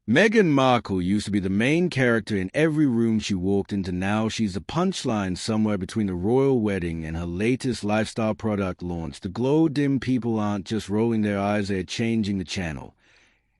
Meghan Markle used to be the main character in every room she walked into. Now she's the punchline somewhere between the royal wedding and her latest lifestyle product launch. The glow-dim people aren't just rolling their eyes, they're changing the channel.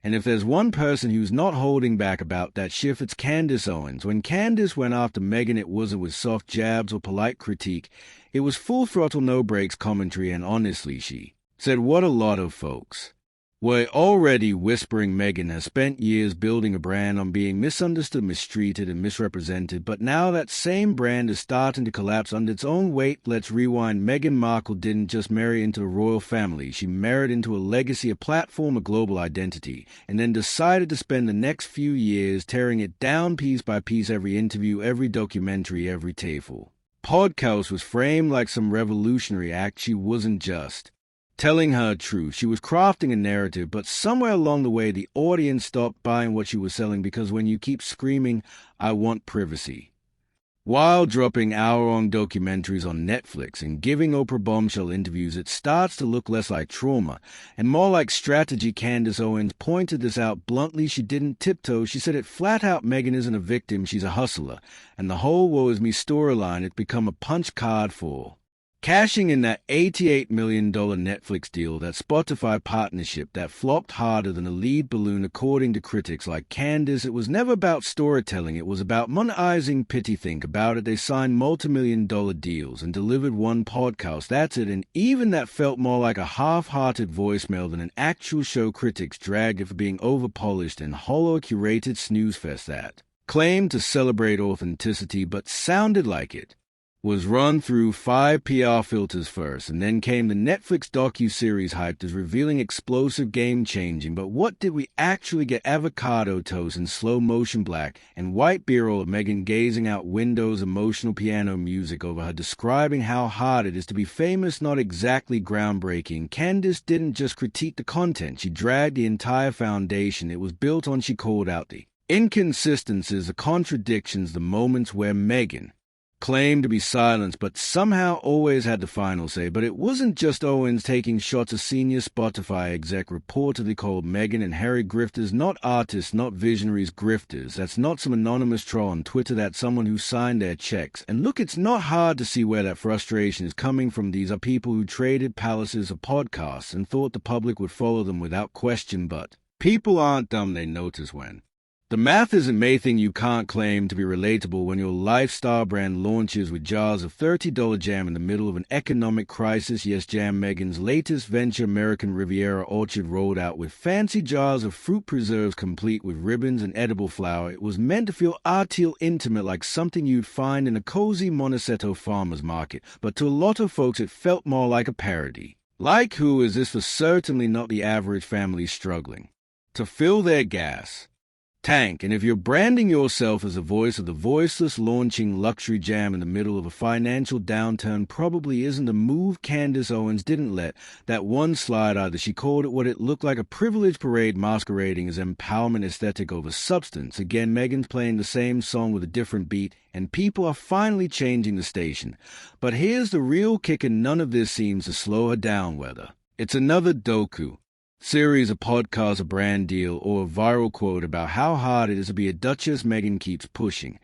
And if there's one person who's not holding back about that shift, it's Candace Owens. When Candace went after Meghan, it wasn't with soft jabs or polite critique. It was full throttle, no breaks commentary, and honestly, she said what a lot of folks were already whispering. Meghan has spent years building a brand on being misunderstood, mistreated, and misrepresented, but now that same brand is starting to collapse under its own weight. Let's rewind. Meghan Markle didn't just marry into the royal family. She married into a legacy, a platform, a global identity, and then decided to spend the next few years tearing it down piece by piece. Every interview, every documentary, every TAFL podcast was framed like some revolutionary act. She wasn't just telling her truth, she was crafting a narrative, but somewhere along the way the audience stopped buying what she was selling, because when you keep screaming, "I want privacy," while dropping hour-long documentaries on Netflix and giving Oprah bombshell interviews, it starts to look less like trauma and more like strategy. Candace Owens pointed this out bluntly. She didn't tiptoe. She said it flat out. Meghan isn't a victim, she's a hustler, and the whole woe is me storyline had become a punch card for cashing in that $88 million Netflix deal, that Spotify partnership that flopped harder than a lead balloon. According to critics like Candace, it was never about storytelling, it was about monetizing pity. Think about it, they signed multi-million-dollar deals and delivered one podcast, that's it, and even that felt more like a half-hearted voicemail than an actual show. Critics dragged it for being over-polished and hollow, curated snooze fest that claimed to celebrate authenticity but sounded like it was run through 5 PR filters first, and then came the Netflix docu-series hyped as revealing explosive, game-changing. But what did we actually get? Avocado toast in slow-motion black and white B-roll of Meghan gazing out windows, emotional piano music over her describing how hard it is to be famous. Not exactly groundbreaking. Candace didn't just critique the content, she dragged the entire foundation it was built on. She called out the inconsistencies, the contradictions, the moments where Meghan claimed to be silenced but somehow always had the final say. But it wasn't just Owens taking shots. A senior Spotify exec reportedly called Meghan and Harry grifters, not artists, not visionaries, grifters. That's not some anonymous troll on Twitter, that's someone who signed their checks. And look, it's not hard to see where that frustration is coming from. These are people who traded palaces of podcasts and thought the public would follow them without question, but people aren't dumb, they notice when the math isn't mathing. You can't claim to be relatable when your lifestyle brand launches with jars of $30 jam in the middle of an economic crisis. Yes, Jam, Meghan's latest venture, American Riviera Orchard, rolled out with fancy jars of fruit preserves complete with ribbons and edible flour. It was meant to feel arty, intimate, like something you'd find in a cozy Montecito farmer's market. But to a lot of folks it felt more like a parody. Like who is this for? Certainly not the average family struggling to fill their gas tank. And if you're branding yourself as a voice of the voiceless, launching luxury jam in the middle of a financial downturn probably isn't a move. Candace Owens didn't let that one slide either. She called it what it looked like, a privilege parade masquerading as empowerment aesthetic over substance. Again, Meghan's playing the same song with a different beat, and people are finally changing the station. But here's the real kicker, none of this seems to slow her down, whether it's another docu series, a podcast, a brand deal, or a viral quote about how hard it is to be a duchess. Meghan keeps pushing.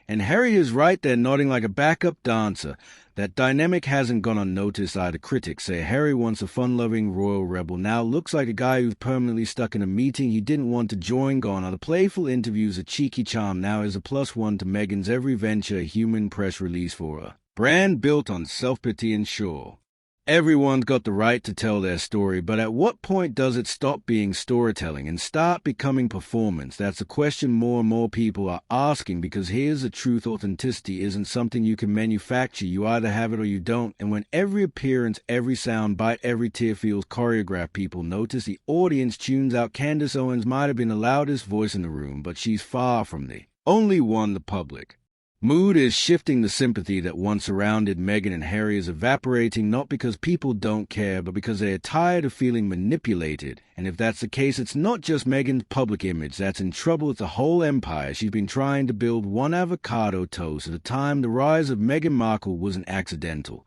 And Harry is right there nodding like a backup dancer. That dynamic hasn't gone unnoticed either. Critics say Harry, once a fun-loving royal rebel, now looks like a guy who's permanently stuck in a meeting he didn't want to join. Gone are the playful interviews, a cheeky charm now is a +1 to Meghan's every venture, a human press release for a brand built on self-pity. And sure, everyone's got the right to tell their story, but at what point does it stop being storytelling and start becoming performance? That's a question more and more people are asking, because here's the truth: authenticity isn't something you can manufacture. You either have it or you don't. And when every appearance, every sound bite, every tear feels choreographed, people notice, the audience tunes out. Candace Owens might have been the loudest voice in the room, but she's far from the only one. The public mood is shifting. The sympathy that once surrounded Meghan and Harry is evaporating, not because people don't care, but because they are tired of feeling manipulated. And if that's the case, it's not just Meghan's public image that's in trouble, it's the whole empire she's been trying to build, one avocado toast at a time. The rise of Meghan Markle wasn't accidental.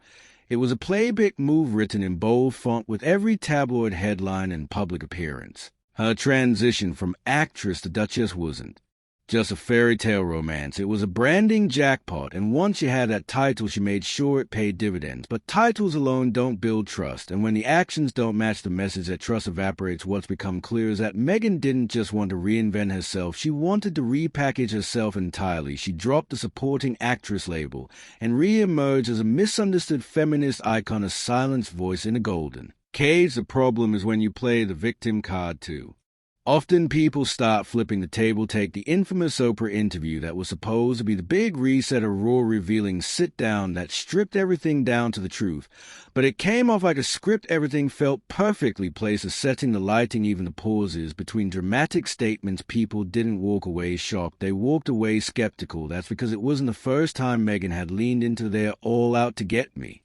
It was a playbook move written in bold font with every tabloid headline and public appearance. Her transition from actress to Duchess wasn't just a fairy tale romance. It was a branding jackpot, and once she had that title, she made sure it paid dividends. But titles alone don't build trust, and when the actions don't match the message, that trust evaporates. What's become clear is that Meghan didn't just want to reinvent herself, she wanted to repackage herself entirely. She dropped the supporting actress label and re-emerged as a misunderstood feminist icon, a silenced voice in a golden cage. The problem is when you play the victim card too. Often people start flipping the table. Take the infamous Oprah interview that was supposed to be the big reset, a raw, revealing sit-down that stripped everything down to the truth. But it came off like a script. Everything felt perfectly placed, the setting, the lighting, even the pauses between dramatic statements. People didn't walk away shocked. They walked away skeptical. That's because it wasn't the first time Meghan had leaned into their all out to get me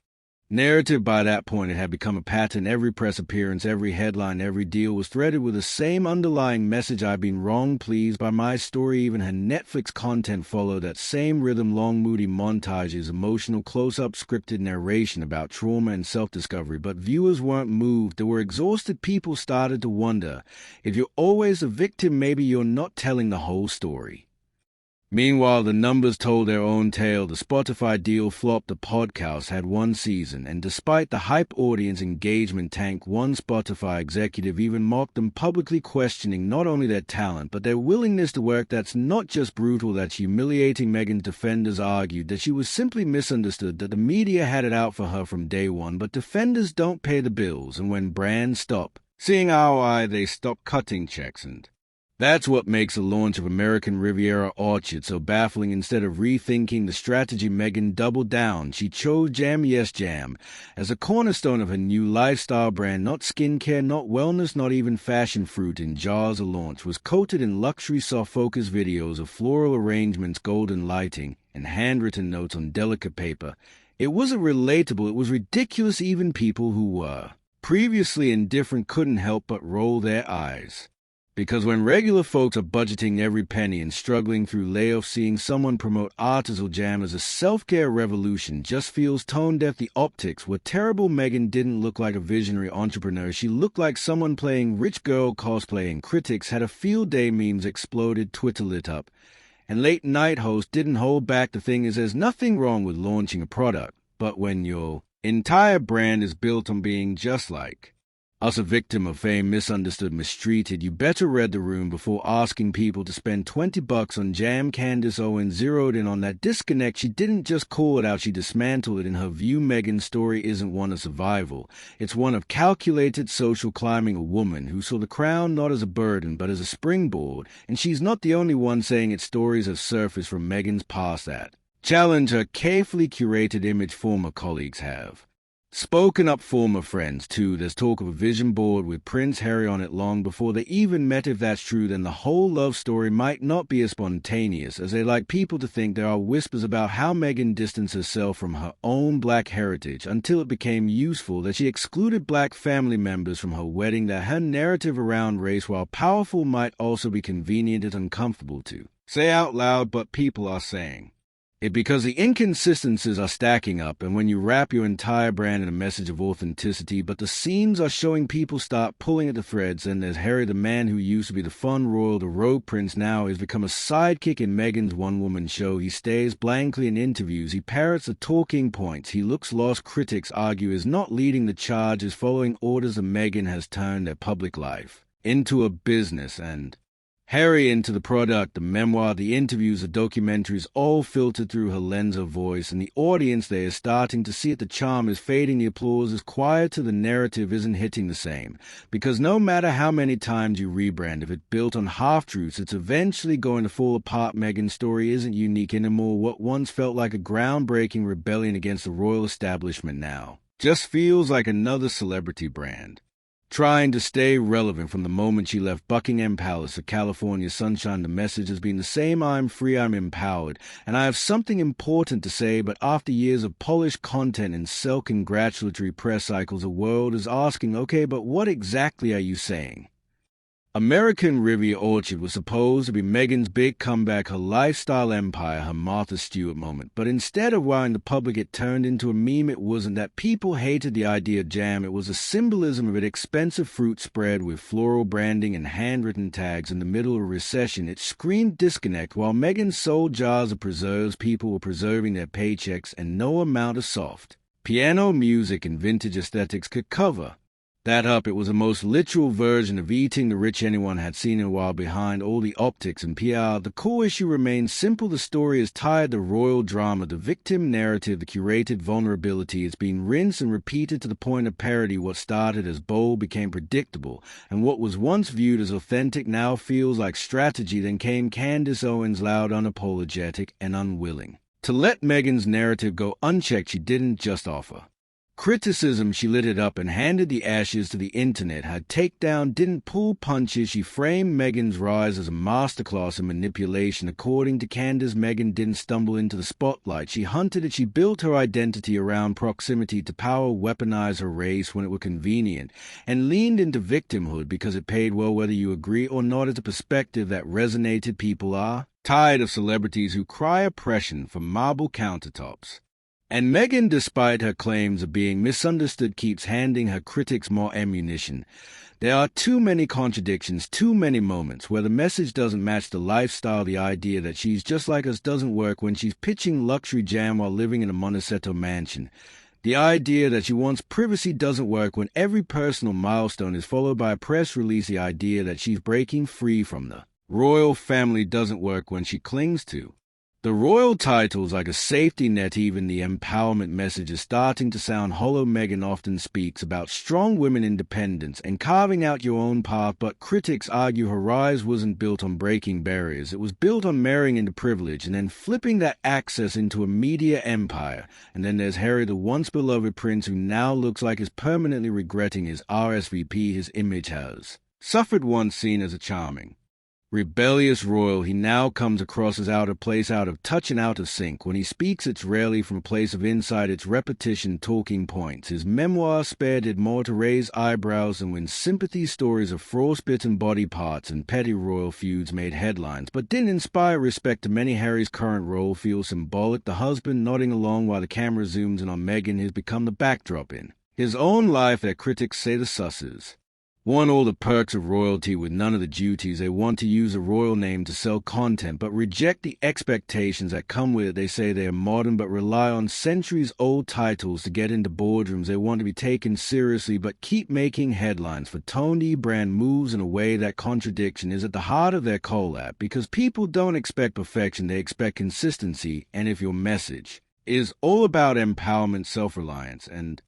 narrative. By that point, it had become a pattern. Every press appearance, every headline, every deal was threaded with the same underlying message: I've been wrong, pleased by my story. Even her Netflix content followed that same rhythm: long, moody montages, emotional close-up, scripted narration about trauma and self-discovery. But viewers weren't moved. They were exhausted. People started to wonder, if you're always a victim, maybe you're not telling the whole story. Meanwhile, the numbers told their own tale. The Spotify deal flopped. The podcast had one season, and despite the hype, audience engagement tanked. One Spotify executive even mocked them publicly, questioning not only their talent, but their willingness to work. That's not just brutal, that's humiliating. Meghan's defenders argued that she was simply misunderstood, that the media had it out for her from day one. But defenders don't pay the bills, and when brands stop seeing our eye, they stop cutting checks, and that's what makes the launch of American Riviera Orchard so baffling. Instead of rethinking the strategy, Meghan doubled down. She chose Jam Yes Jam as a cornerstone of her new lifestyle brand. Not skincare, not wellness, not even fashion. Fruit in jars. The launch was coated in luxury soft-focus videos of floral arrangements, golden lighting, and handwritten notes on delicate paper. It wasn't relatable, it was ridiculous. Even people who were previously indifferent couldn't help but roll their eyes. Because when regular folks are budgeting every penny and struggling through layoffs, seeing someone promote artisanal jam as a self-care revolution just feels tone-deaf. The optics were terrible. Meghan didn't look like a visionary entrepreneur. She looked like someone playing rich girl cosplay, and critics had a field day. Memes exploded, Twitter lit up, and late-night hosts didn't hold back. The thing is, there's nothing wrong with launching a product, but when your entire brand is built on being just like us, a victim of fame, misunderstood, mistreated, you better read the room before asking people to spend $20 on jam. Candace Owens zeroed in on that disconnect. She didn't just call it out, she dismantled it. In her view, Meghan's story isn't one of survival. It's one of calculated social climbing, a woman who saw the crown not as a burden but as a springboard. And she's not the only one saying it. Stories have surfaced from Meghan's past that challenge her carefully curated image. Former colleagues have spoken up, former friends too. There's talk of a vision board with Prince Harry on it long before they even met. If that's true, then the whole love story might not be as spontaneous as they like people to think. There are whispers about how Meghan distanced herself from her own black heritage until it became useful, that she excluded black family members from her wedding, that her narrative around race, while powerful, might also be convenient and uncomfortable to say out loud, but people are saying it because the inconsistencies are stacking up. And when you wrap your entire brand in a message of authenticity, but the seams are showing, people start pulling at the threads. And there's Harry, the man who used to be the fun royal, the rogue prince, now has become a sidekick in Meghan's one-woman show. He stares blankly in interviews. He parrots the talking points. He looks lost. Critics argue is not leading the charge, is following orders. And Meghan has turned their public life into a business, and Harry into the product. The memoir, the interviews, the documentaries, all filtered through her lens of voice, and the audience there is starting to see it. The charm is fading, the applause is quieter, the narrative isn't hitting the same. Because no matter how many times you rebrand, if it's built on half-truths, it's eventually going to fall apart. Meghan's story isn't unique anymore. What once felt like a groundbreaking rebellion against the royal establishment now just feels like another celebrity brand trying to stay relevant. From the moment she left Buckingham Palace to California sunshine, the message has been the same: I'm free, I'm empowered, and I have something important to say. But after years of polished content and self-congratulatory press cycles, the world is asking, okay, but what exactly are you saying? American Riviera Orchard was supposed to be Meghan's big comeback, her lifestyle empire, her Martha Stewart moment. But instead of wowing the public, it turned into a meme. It wasn't that people hated the idea of jam. It was a symbolism of an expensive fruit spread with floral branding and handwritten tags in the middle of a recession. It screamed disconnect. While Meghan sold jars of preserves, people were preserving their paychecks, and no amount of soft piano music and vintage aesthetics could cover that up. It was the most literal version of eating the rich anyone had seen in a while. Behind all the optics and PR, the core issue remains simple. The story is tired. The royal drama, the victim narrative, the curated vulnerability. It's been rinsed and repeated to the point of parody. What started as bold became predictable, and what was once viewed as authentic now feels like strategy. Then came Candace Owens, loud, unapologetic, and unwilling to let Meghan's narrative go unchecked. She didn't just offer criticism, she lit it up and handed the ashes to the internet. Her takedown didn't pull punches. She framed Meghan's rise as a masterclass in manipulation. According to Candace, Meghan didn't stumble into the spotlight. She hunted it. She built her identity around proximity to power, weaponized her race when it was convenient, and leaned into victimhood because it paid well, whether you agree or not. It's a perspective that resonated. People are tired of celebrities who cry oppression from marble countertops. And Meghan, despite her claims of being misunderstood, keeps handing her critics more ammunition. There are too many contradictions, too many moments where the message doesn't match the lifestyle. The idea that she's just like us doesn't work when she's pitching luxury jam while living in a Montecito mansion. The idea that she wants privacy doesn't work when every personal milestone is followed by a press release. The idea that she's breaking free from the royal family doesn't work when she clings to the royal titles like a safety net. Even the empowerment message is starting to sound hollow. Meghan often speaks about strong women independence and carving out your own path, but critics argue her rise wasn't built on breaking barriers. It was built on marrying into privilege and then flipping that access into a media empire. And then there's Harry, the once beloved prince, who now looks like he's permanently regretting his RSVP. His image has suffered. Once seen as a charming, rebellious royal, he now comes across as out of place, out of touch, and out of sync. When he speaks, it's rarely from a place of insight. It's repetition, talking points. His memoir, Spare, did more to raise eyebrows and win sympathy. Stories of frostbitten body parts and petty royal feuds made headlines, but didn't inspire respect. To many, Harry's current role feels symbolic. The husband nodding along while the camera zooms in on Meghan has become the backdrop in his own life that critics say the susses want all the perks of royalty with none of the duties. They want to use a royal name to sell content, but reject the expectations that come with it. They say they are modern, but rely on centuries-old titles to get into boardrooms. They want to be taken seriously, but keep making headlines for Tony brand moves in a way. That contradiction is at the heart of their collab, because people don't expect perfection, they expect consistency. And if your message is all about empowerment, self-reliance, and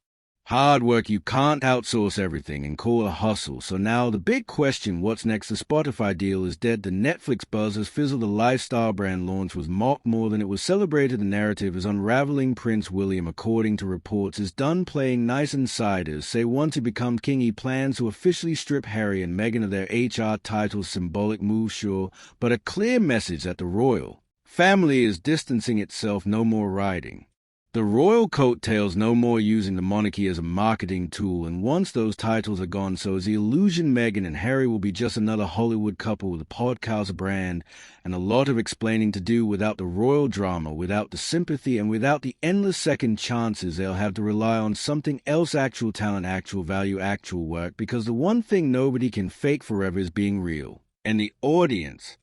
hard work, you can't outsource everything and call it a hustle. So now the big question, what's next? The Spotify deal is dead. The Netflix buzz has fizzled. The lifestyle brand launch was mocked more than it was celebrated. The narrative is unraveling. Prince William, according to reports, is done playing nice. Insiders say once he becomes king, he plans to officially strip Harry and Meghan of their HR titles. Symbolic move, sure, but a clear message that the royal family is distancing itself. No more riding the royal coattails, no more using the monarchy as a marketing tool. And once those titles are gone, so is the illusion. Meghan and Harry will be just another Hollywood couple with a podcast brand and a lot of explaining to do. Without the royal drama, without the sympathy, and without the endless second chances, they'll have to rely on something else: actual talent, actual value, actual work. Because the one thing nobody can fake forever is being real. And the audience